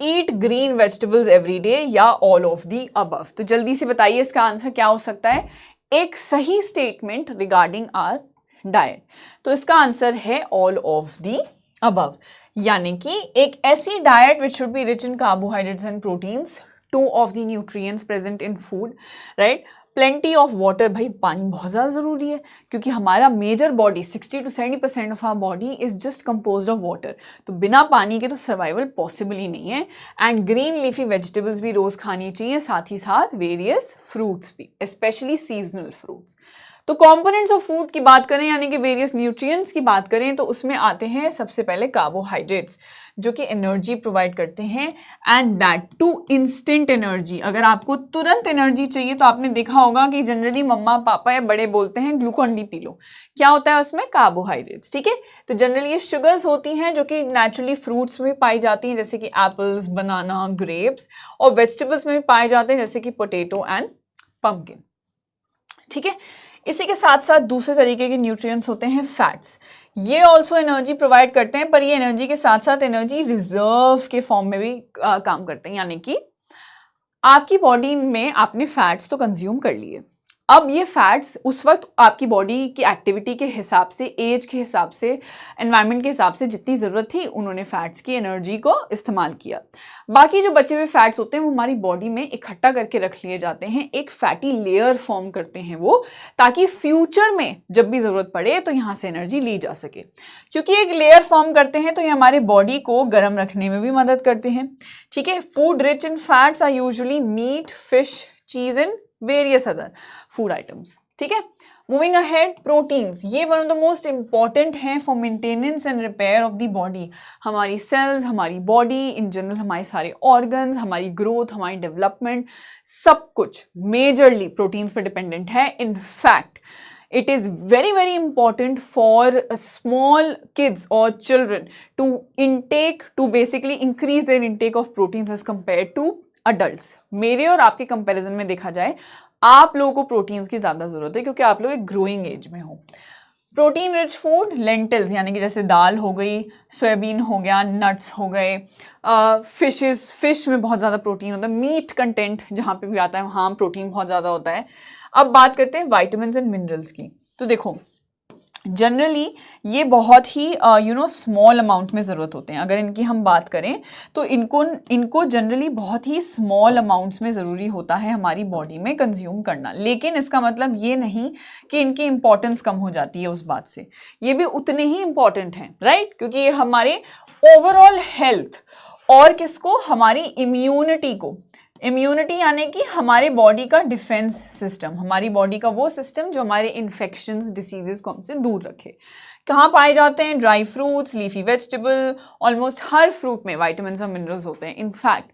[SPEAKER 1] Eat green vegetables every day या all of the above. तो जल्दी से बताइए इसका आंसर क्या हो सकता है एक सही स्टेटमेंट रिगार्डिंग आर डाइट। तो इसका आंसर है ऑल ऑफ दी अबव, यानी कि एक ऐसी diet which should be rich in carbohydrates and proteins, 2 of the nutrients present in food, right. Plenty of water, भाई पानी बहुत ज़्यादा ज़रूरी है क्योंकि हमारा major body 60 to 70% of our body is just composed of water, तो बिना पानी के तो सर्वाइवल पॉसिबल ही नहीं है। एंड ग्रीन लीफी वेजिटेबल्स भी रोज़ खानी चाहिए, साथ ही साथ वेरियस फ्रूट्स भी, स्पेशली सीजनल फ्रूट्स। तो कंपोनेंट्स ऑफ फूड की बात करें यानी कि वेरियस न्यूट्रिएंट्स की बात करें तो उसमें आते हैं सबसे पहले कार्बोहाइड्रेट्स, जो कि एनर्जी प्रोवाइड करते हैं and that too instant energy. अगर आपको तुरंत एनर्जी चाहिए तो आपने देखा होगा कि जनरली मम्मा पापा या बड़े बोलते हैं ग्लूकॉन डी पी लो, क्या होता है उसमें कार्बोहाइड्रेट्स। ठीक है, तो जनरली ये शुगर्स होती हैं जो कि नेचुरली फ्रूट्स में पाई जाती हैं जैसे कि एप्पल्स, बनाना, ग्रेप्स, और वेजिटेबल्स में भी पाए जाते हैं जैसे कि पोटैटो एंड पम्पकिन। ठीक है, इसी के साथ साथ दूसरे तरीके के न्यूट्रिएंट्स होते हैं फैट्स, ये ऑल्सो एनर्जी प्रोवाइड करते हैं, पर ये एनर्जी के साथ साथ एनर्जी रिजर्व के फॉर्म में भी काम करते हैं, यानी कि आपकी बॉडी में आपने फैट्स तो कंज्यूम कर लिए, अब ये फैट्स उस वक्त आपकी बॉडी की एक्टिविटी के हिसाब से, एज के हिसाब से, एनवायरनमेंट के हिसाब से जितनी ज़रूरत थी उन्होंने फैट्स की एनर्जी को इस्तेमाल किया। बाकी जो बचे हुए फैट्स होते हैं वो हमारी बॉडी में इकट्ठा करके रख लिए जाते हैं, एक फैटी लेयर फॉर्म करते हैं वो, ताकि फ्यूचर में जब भी ज़रूरत पड़े तो यहाँ से एनर्जी ली जा सके। क्योंकि एक लेयर फॉर्म करते हैं तो ये हमारे बॉडी को गर्म रखने में भी मदद करते हैं। ठीक है, food rich in fats are usually meat, fish, cheese and various other food items. ठीक है, मूविंग अहेड, प्रोटीन्स, ये one of the most important हैं for maintenance and repair of the body. हमारी सेल्स, हमारी बॉडी इन जनरल, हमारे सारे ऑर्गन्स, हमारी ग्रोथ, हमारी डेवलपमेंट, सब कुछ मेजरली प्रोटीन्स पर डिपेंडेंट है। In fact it is very very important for small kids or children to basically increase their intake of proteins as compared to adults। मेरे और आपके कंपैरिजन में देखा जाए आप लोगों को प्रोटीन्स की ज़्यादा ज़रूरत है क्योंकि आप लोग एक ग्रोइंग एज में हो। प्रोटीन रिच फूड, लेंटिल्स यानी कि जैसे दाल हो गई, सोयाबीन हो गया, नट्स हो गए, फिश में बहुत ज़्यादा प्रोटीन होता है, मीट कंटेंट जहाँ पे भी आता है वहाँ प्रोटीन बहुत ज़्यादा होता है। अब बात करते हैं विटामिन्स एंड मिनरल्स की, तो देखो जनरली ये बहुत ही स्मॉल अमाउंट में ज़रूरत होते हैं। अगर इनकी हम बात करें तो इनको जनरली बहुत ही स्मॉल अमाउंट्स में ज़रूरी होता है हमारी बॉडी में कंज्यूम करना, लेकिन इसका मतलब ये नहीं कि इनकी इंपॉर्टेंस कम हो जाती है उस बात से, ये भी उतने ही इंपॉर्टेंट हैं, राइट, क्योंकि ये हमारे ओवरऑल हेल्थ और किसको, हमारी इम्यूनिटी को, इम्यूनिटी यानी कि हमारे बॉडी का डिफेंस सिस्टम, हमारी बॉडी का वो सिस्टम जो हमारे इन्फेक्शंस, डिसीजेस को हमसे दूर रखे। कहाँ पाए जाते हैं? Dry fruits, leafy vegetable, almost हर फ्रूट में विटामिन्स और मिनरल्स होते हैं। इनफैक्ट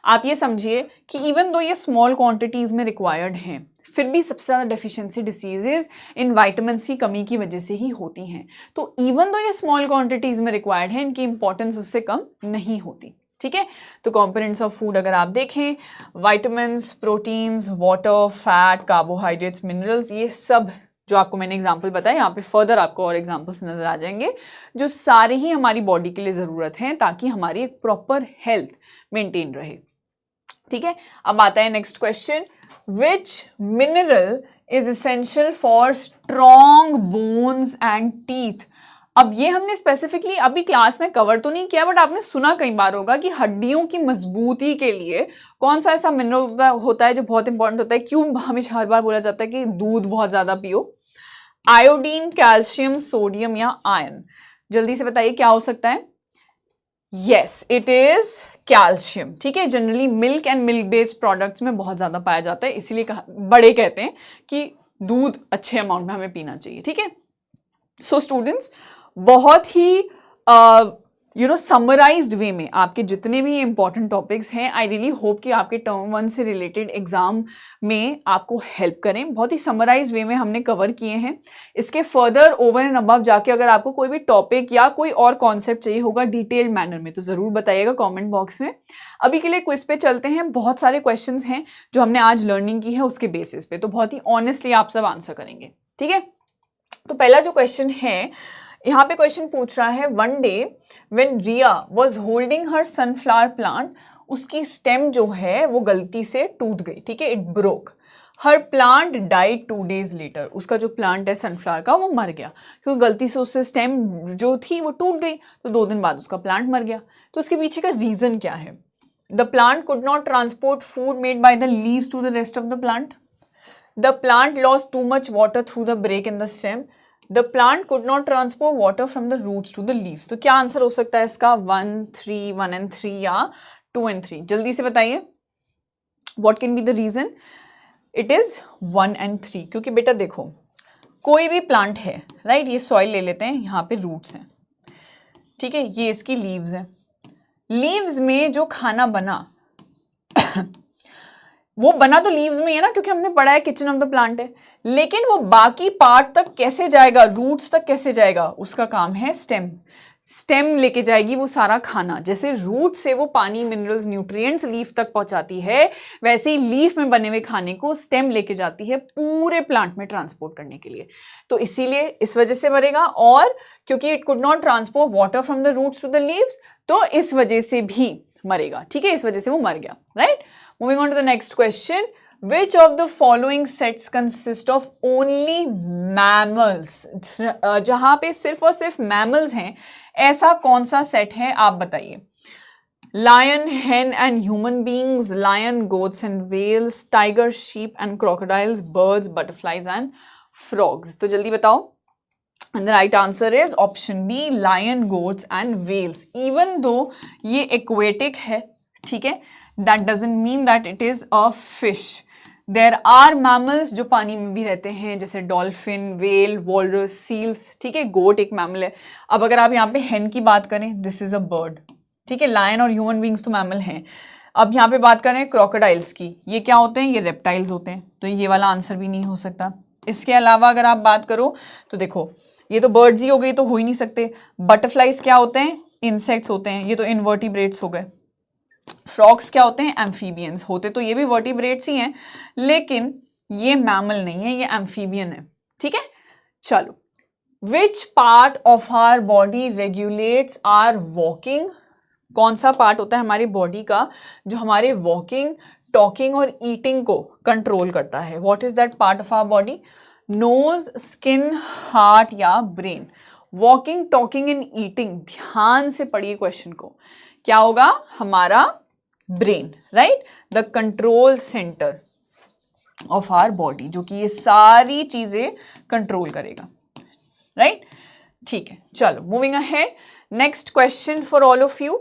[SPEAKER 1] आप ये समझिए कि इवन दो ये स्मॉल क्वांटिटीज़ में रिक्वायर्ड हैं, फिर भी सबसे ज़्यादा डेफिशिएंसी डिसीजेज इन विटामिन्स की कमी की वजह से ही होती हैं। तो इवन दो ये स्मॉल क्वांटिटीज़ में रिक्वायर्ड है, इनकी इंपॉर्टेंस उससे कम नहीं होती। ठीक है, तो कंपोनेंट्स ऑफ फूड अगर आप देखें, vitamins, proteins, water, fat, carbohydrates, minerals, ये सब जो आपको मैंने एग्जांपल बताया, यहाँ पे फर्दर आपको और एग्जांपल्स नजर आ जाएंगे, जो सारे ही हमारी बॉडी के लिए ज़रूरत हैं ताकि हमारी एक प्रॉपर हेल्थ मेंटेन रहे। ठीक है, अब आता है next question, which mineral is essential for strong bones and teeth. अब ये हमने स्पेसिफिकली अभी क्लास में कवर तो नहीं किया, बट आपने सुना कई बार होगा कि हड्डियों की मजबूती के लिए कौन सा ऐसा मिनरल होता है जो बहुत इंपॉर्टेंट होता है। क्यों हमेशा हर बार बोला जाता है कि दूध बहुत ज़्यादा पियो? आयोडीन, कैल्शियम, सोडियम या आयरन? जल्दी से बताइए क्या हो सकता है? Yes, it is calcium. ठीक है, generally milk and milk based products में बहुत ज्यादा पाया जाता है, इसीलिए बड़े कहते हैं कि दूध अच्छे अमाउंट में हमें पीना चाहिए। ठीक है, सो स्टूडेंट्स, बहुत ही समराइज्ड वे में आपके जितने भी इंपॉर्टेंट टॉपिक्स हैं, आई रियली होप कि आपके टर्म 1 से रिलेटेड एग्जाम में आपको हेल्प करें। बहुत ही समराइज्ड वे में हमने कवर किए हैं। इसके फर्दर ओवर एंड अबव जाके अगर आपको कोई भी टॉपिक या कोई और कॉन्सेप्ट चाहिए होगा डिटेल मैनर में, तो जरूर बताइएगा कॉमेंट बॉक्स में। अभी के लिए क्विज पे चलते हैं। बहुत सारे क्वेश्चंस हैं जो हमने आज लर्निंग की है उसके बेसिस पे, तो बहुत ही ऑनेस्टली आप सब आंसर करेंगे। ठीक है, तो पहला जो क्वेश्चन है, यहाँ पे क्वेश्चन पूछ रहा है, one day when Riya was holding her sunflower plant, उसकी स्टेम जो है वो गलती से टूट गई। ठीक है, it broke. Her plant died 2 days later, उसका जो प्लांट है सनफ्लावर का वो मर गया क्योंकि गलती से उससे स्टेम जो थी वो टूट गई, तो 2 दिन बाद उसका प्लांट मर गया। तो उसके पीछे का रीजन क्या है? The plant could not transport food made by the leaves to the rest of the plant, the plant lost too much water through the break in the stem, the plant could not transport water from the roots to the leaves. तो क्या आंसर हो सकता है इसका? 1 and 3 या 2 and 3? जल्दी से बताइए, what can be the reason? It is 1 and 3, क्योंकि बेटा देखो, कोई भी प्लांट है, राइट, ये सॉइल ले लेते हैं, यहाँ पे रूट्स हैं, ठीक है, ये इसकी लीव्स हैं। लीव्स में जो खाना बना वो बना तो लीव्स में ही है ना, क्योंकि हमने पढ़ा है किचन ऑफ द प्लांट है, लेकिन वो बाकी पार्ट तक कैसे जाएगा, रूट्स तक कैसे जाएगा, उसका काम है स्टेम। स्टेम लेके जाएगी वो सारा खाना। जैसे रूट से वो पानी, मिनरल्स, न्यूट्रिएंट्स लीफ तक पहुंचाती है, वैसे ही लीफ में बने हुए खाने को स्टेम लेके जाती है पूरे प्लांट में ट्रांसपोर्ट करने के लिए। तो इसीलिए इस वजह से मरेगा, और क्योंकि it could not transport water from the roots to the leaves, तो इस वजह से भी मरेगा। ठीक है, इस वजह से वो मर गया, right. Moving on to the next question, Which of the following sets consist of only mammals? जहां पे सिर्फ और सिर्फ mammals हैं, ऐसा कौन सा सेट है आप बताइए? Lion, hen and human beings, lion, goats and whales, tiger, sheep and crocodiles, birds, butterflies and frogs. तो जल्दी बताओ। And the right answer is option B, lion, goats and whales. Even though ये aquatic है, ठीक है, that doesn't mean that it is a fish. There are mammals जो पानी में भी रहते हैं, जैसे डॉल्फिन, वेल, वॉलरस, सील्स। ठीक है, गोट एक मैमल है। अब अगर आप यहाँ पे हेन की बात करें, दिस इज अ बर्ड। ठीक है, लायन और ह्यूमन बींग्स तो मैमल हैं। अब यहाँ पे बात करें क्रोकोडाइल्स की, ये क्या होते हैं? ये रेप्टाइल्स होते हैं, तो ये वाला आंसर भी नहीं हो सकता। इसके अलावा अगर आप बात करो तो देखो, ये तो बर्ड्स ही हो गई, तो हो ही नहीं सकते। बटरफ्लाइज क्या होते हैं? इंसेक्ट्स होते हैं, ये तो इनवर्टिब्रेट्स हो गए। फ्रॉग्स क्या होते हैं? एम्फीबियंस होते, तो ये भी वर्टिब्रेट्स ही हैं, लेकिन ये मैमल नहीं है, ये एम्फीबियन है। ठीक है, चलो, which part of our body regulates our walking? कौन सा पार्ट होता है हमारी बॉडी का जो हमारे वॉकिंग, टॉकिंग और ईटिंग को कंट्रोल करता है? What is that part of our body? Nose, skin, heart या brain? Walking, talking and eating, ध्यान से पढ़िए क्वेश्चन को, क्या होगा? हमारा brain, right, the control centre of our body, जो कि ये सारी चीजें कंट्रोल करेगा, राइट। ठीक है, चलो moving ahead, next question for all of you.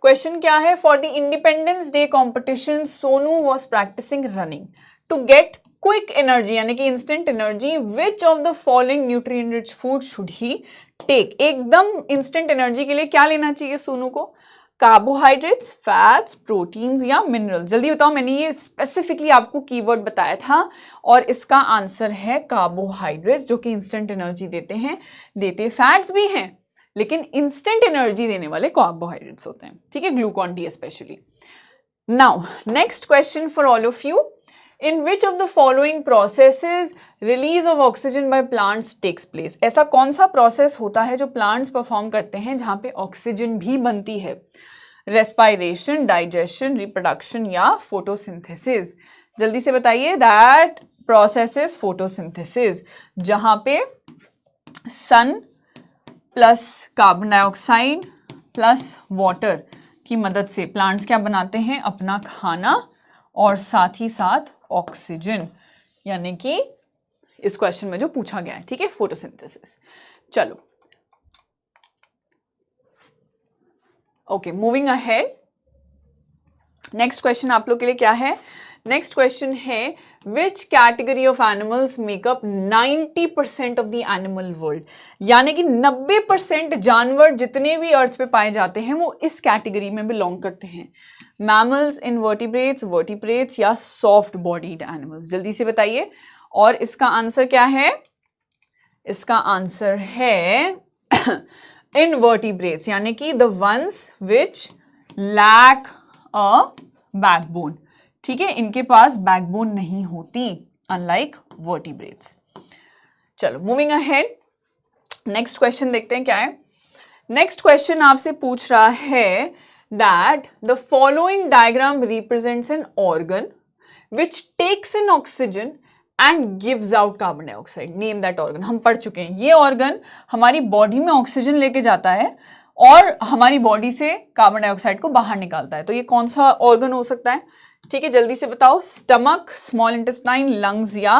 [SPEAKER 1] Question क्या है? For the independence day competition, Sonu was practicing running to get quick energy, यानी कि instant energy. Which of the following nutrient rich food should he take? एकदम इंस्टेंट एनर्जी के लिए क्या लेना चाहिए सोनू को? कार्बोहाइड्रेट्स, फैट्स, प्रोटीन्स या मिनरल? जल्दी बताओ, मैंने ये स्पेसिफिकली आपको कीवर्ड बताया था, और इसका आंसर है कार्बोहाइड्रेट्स, जो कि इंस्टेंट एनर्जी देते हैं। देते फैट्स भी हैं, लेकिन इंस्टेंट एनर्जी देने वाले कार्बोहाइड्रेट्स होते हैं। ठीक है, Glucon D specially. Now next question for all of you, In which of the following processes release of oxygen by plants takes place? ऐसा कौन सा प्रोसेस होता है जो प्लांट्स परफॉर्म करते हैं जहां पे ऑक्सीजन भी बनती है? रेस्पायरेशन, डाइजेशन, रिप्रोडक्शन या फोटोसिंथेसिस? जल्दी से बताइए। दैट प्रोसेस इज फोटोसिंथेसिस, जहां पे sun plus carbon dioxide plus water की मदद से प्लांट्स क्या बनाते हैं? अपना खाना और साथ ही साथ ऑक्सीजन, यानी कि इस क्वेश्चन में जो पूछा गया है, ठीक है, फोटोसिंथेसिस। चलो okay, moving ahead. Next question आप लोग के लिए क्या है? नेक्स्ट क्वेश्चन है which category of animals makeup 90% of the animal world, यानी कि 90% जानवर जितने भी अर्थ पे पाए जाते हैं वो इस कैटेगरी में बिलोंग करते हैं। मैमल्स, इनवर्टिब्रेट्स, वर्टिब्रेट्स या सॉफ्ट बॉडीड एनिमल्स? जल्दी से बताइए। और इसका आंसर क्या है? इसका आंसर है इनवर्टिब्रेट्स, यानी कि the ones which lack a backbone. ठीक है, इनके पास बैकबोन नहीं होती, अनलाइक वर्टिब्रेट्स। चलो मूविंग अहेड, नेक्स्ट क्वेश्चन देखते हैं क्या है। नेक्स्ट क्वेश्चन आपसे पूछ रहा है that the following diagram represents an organ which takes in oxygen and gives out carbon dioxide. Name that organ. हम पढ़ चुके हैं, ये ऑर्गन हमारी बॉडी में ऑक्सीजन लेके जाता है और हमारी बॉडी से कार्बन डाइऑक्साइड को बाहर निकालता है। तो ये कौन सा ऑर्गन हो सकता है? ठीक है, जल्दी से बताओ। स्टमक, स्मॉल इंटेस्टाइन, लंग्स या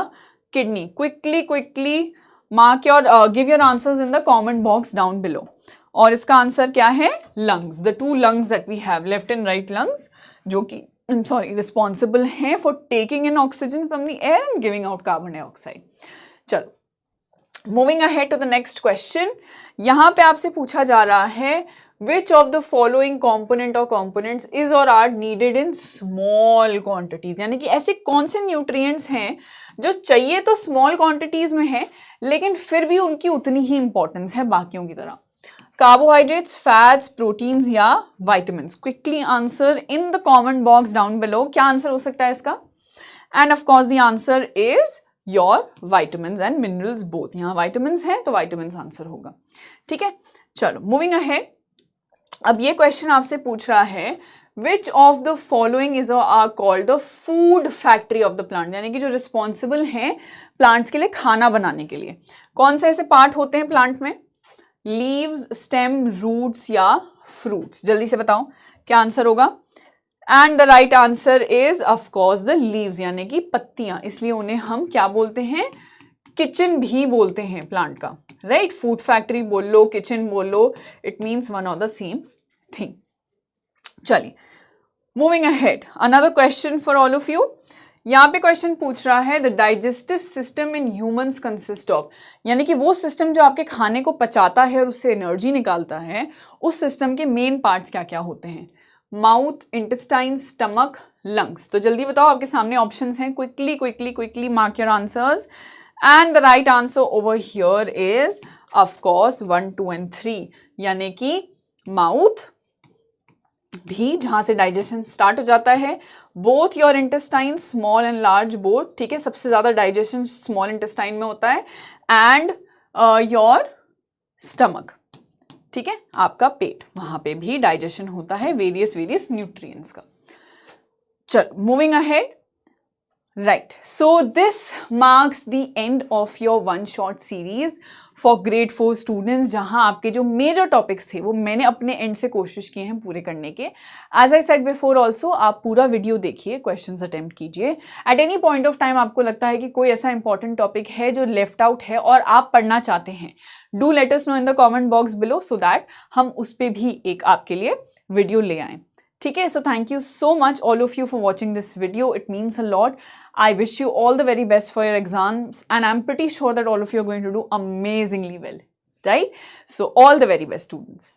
[SPEAKER 1] kidney? Quickly mark your give your answers in the comment box down below. और इसका आंसर क्या है? Lungs. The two lungs that we have, left and right lungs, जो कि रिस्पॉन्सिबल हैं for taking in oxygen from the air and giving out carbon dioxide. चलो moving ahead to the next question. यहां पे आपसे पूछा जा रहा है which of the following component or components is or are needed in small quantities, यानी कि ऐसे कौन से न्यूट्रिएंट्स हैं जो चाहिए तो स्मॉल क्वांटिटीज में है लेकिन फिर भी उनकी उतनी ही इंपॉर्टेंस है बाकियों की तरह। कार्बोहाइड्रेट्स, फैट्स, प्रोटीन्स या vitamins? Quickly answer in the comment box down below. क्या आंसर हो सकता है इसका? And of course the answer is your vitamins and minerals both. यहाँ विटामिन्स हैं तो विटामिन्स आंसर होगा। ठीक है, चलो मूविंग अहेड। अब ये क्वेश्चन आपसे पूछ रहा है which of the following is are called the food factory of the plant, यानी कि जो रिस्पॉन्सिबल हैं प्लांट्स के लिए खाना बनाने के लिए। कौन से ऐसे पार्ट होते हैं प्लांट में? लीव्स, स्टेम, रूट्स या फ्रूट्स? जल्दी से बताओ क्या आंसर होगा। And the right answer is of course the leaves, यानी कि पत्तियां। इसलिए उन्हें हम क्या बोलते हैं? किचन भी बोलते हैं प्लांट का, राइट? फूड फैक्ट्री बोल लो, किचन बोल लो, it means one of the same thing. चलिए moving ahead, another question for all of you. यहाँ पे क्वेश्चन पूछ रहा है the digestive system in humans consist of, यानी कि वो सिस्टम जो आपके खाने को पचाता है और उससे एनर्जी निकालता है, उस सिस्टम के मेन पार्ट्स क्या क्या होते हैं? Mouth, intestine, stomach, lungs? तो जल्दी बताओ, आपके सामने ऑप्शंस हैं। Quickly mark your answers. And the right answer over here is of course 1, 2 and 3, यानी कि माउथ भी, जहां से डाइजेशन स्टार्ट हो जाता है, both your intestine, small and large both. ठीक है, सबसे ज्यादा डाइजेशन स्मॉल इंटेस्टाइन में होता है। एंड योर स्टमक, ठीक है, आपका पेट, वहां पे भी डाइजेशन होता है वेरियस न्यूट्रिएंट्स का। चलो moving ahead. Right, so this marks the end of your one shot series for grade 4 students, जहां आपके जो मेजर टॉपिक्स थे वो मैंने अपने एंड से कोशिश की हैं पूरे करने के। As I said before also, आप पूरा वीडियो देखिए, क्वेश्चंस अटेम्प्ट कीजिए। At any point of time आपको लगता है कि कोई ऐसा इंपॉर्टेंट टॉपिक है जो लेफ्ट आउट है और आप पढ़ना चाहते हैं, do let us know in the comment box below so that हम उस पर भी एक आपके लिए वीडियो ले आएँ। ठीक है, so thank you so much all of you for watching this video. It means a lot. I wish you all the very best for your exams and I'm pretty sure that all of you are going to do amazingly well, right? So all the very best students.